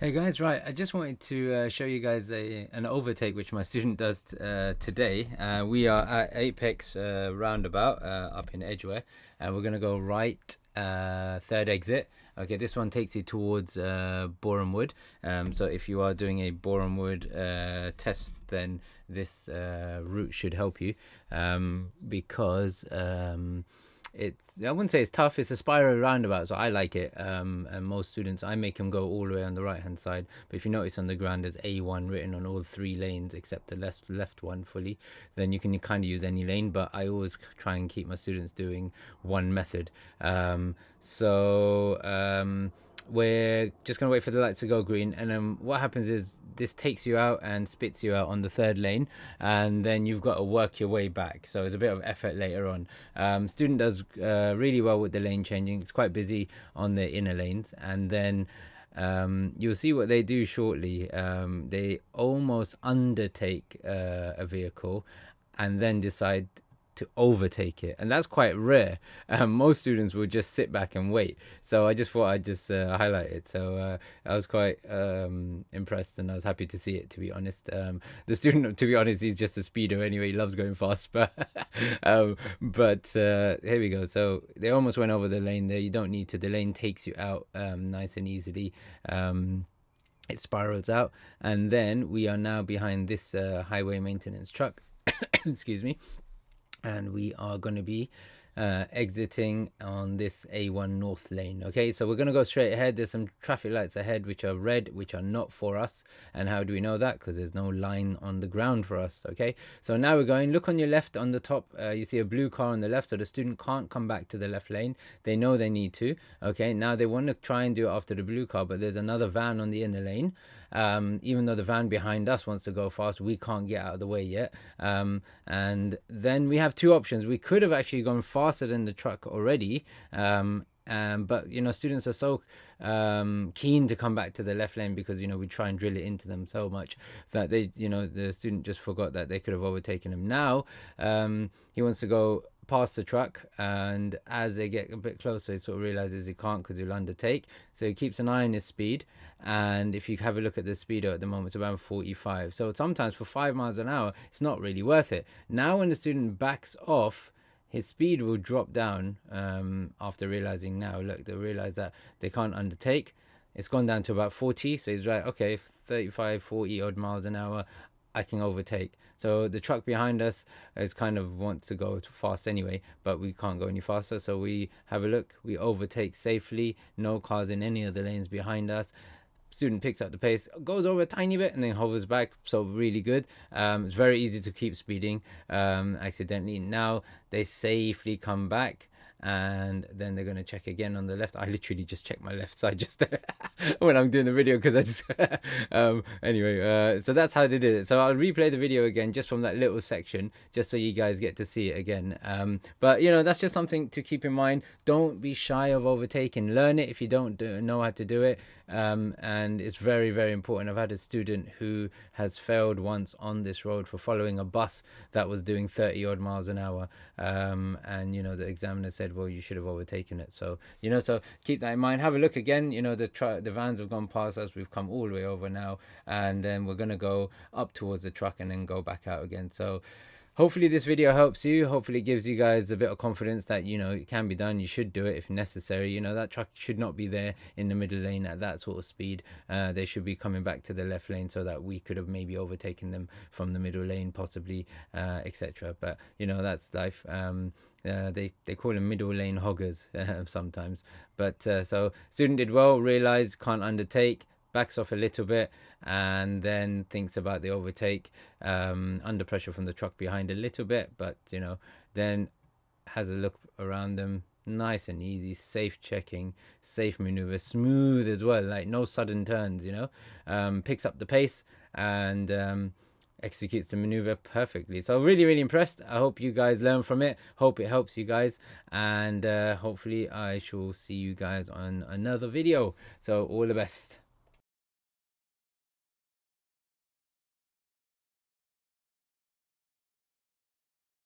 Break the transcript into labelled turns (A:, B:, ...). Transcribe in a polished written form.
A: Hey guys, right. I just wanted to show you guys an overtake which my student does today. We are at Apex roundabout up in Edgware, and we're gonna go right, third exit. Okay, this one takes you towards Boreham Wood. So if you are doing a Boreham Wood test, then this route should help you because it's, I wouldn't say it's tough. It's a spiral roundabout, so I like it. And most students, I make them go all the way on the right hand side. But if you notice on the ground, there's A1 written on all three lanes except the left one fully. Then you can kind of use any lane. But I always try and keep my students doing one method. We're just gonna wait for the lights to go green, and then what happens is this takes you out and spits you out on the third lane, and then you've got to work your way back. So it's a bit of effort later on. Student does really well with the lane changing. It's quite busy on the inner lanes, and then you'll see what they do shortly. They almost undertake a vehicle and then decide to overtake it, and that's quite rare. Most students will just sit back and wait. So I just thought I'd just highlight it. So I was quite impressed, and I was happy to see it. To be honest, the student, to be honest, he's just a speeder anyway. He loves going fast, but here we go. So they almost went over the lane there. You don't need to. The lane takes you out nice and easily. It spirals out, and then we are now behind this highway maintenance truck. Excuse me. And we are going to be exiting on this A1 North lane. Okay, so we're going to go straight ahead. There's some traffic lights ahead which are red, which are not for us. And how do we know that? Because there's no line on the ground for us. Okay, so now we're going. Look on your left on the top. You see a blue car on the left, so the student can't come back to the left lane. They know they need to. Okay, now they want to try and do it after the blue car, but there's another van on the inner lane. Even though the van behind us wants to go fast, we can't get out of the way yet. And then we have two options. We could have actually gone faster than the truck already. But students are so keen to come back to the left lane because we try and drill it into them so much that the student just forgot that they could have overtaken him. Now he wants to go past the truck, and as they get a bit closer he sort of realizes he can't because he'll undertake, so he keeps an eye on his speed. And if you have a look at the speedo at the moment, it's about 45. So sometimes for 5 miles an hour it's not really worth it. Now when the student backs off, his speed will drop down after realizing, now look, they realize that they can't undertake. It's gone down to about 40, so he's right, okay, 35, 40 odd miles an hour, I can overtake. So the truck behind us is kind of wants to go fast anyway, but we can't go any faster. So we have a look, we overtake safely, no cars in any of the lanes behind us. Student picks up the pace, goes over a tiny bit, and then hovers back. So really good. It's very easy to keep speeding accidentally. Now they safely come back, and then they're going to check again on the left. I literally just check my left side just when I'm doing the video because I just anyway, so that's how they did it. So I'll replay the video again just from that little section just so you guys get to see it again. But that's just something to keep in mind. Don't be shy of overtaking. Learn it if you don't know how to do it. And it's very, very important. I've had a student who has failed once on this road for following a bus that was doing 30 odd miles an hour, and the examiner said, well, you should have overtaken it. So so keep that in mind. Have a look again. The vans have gone past us, we've come all the way over now, and then we're going to go up towards the truck and then go back out again. So hopefully this video helps you. Hopefully it gives you guys a bit of confidence that it can be done. You should do it if necessary. That truck should not be there in the middle lane at that sort of speed. They should be coming back to the left lane so that we could have maybe overtaken them from the middle lane possibly, etc. But that's life. They call them middle lane hoggers sometimes. But so student did well, realized can't undertake, backs off a little bit, and then thinks about the overtake, under pressure from the truck behind a little bit, but then has a look around them, nice and easy, safe checking, safe maneuver, smooth as well, like no sudden turns, picks up the pace and executes the maneuver perfectly. So really, really impressed. I hope you guys learn from it, hope it helps you guys, and hopefully I shall see you guys on another video. So all the best.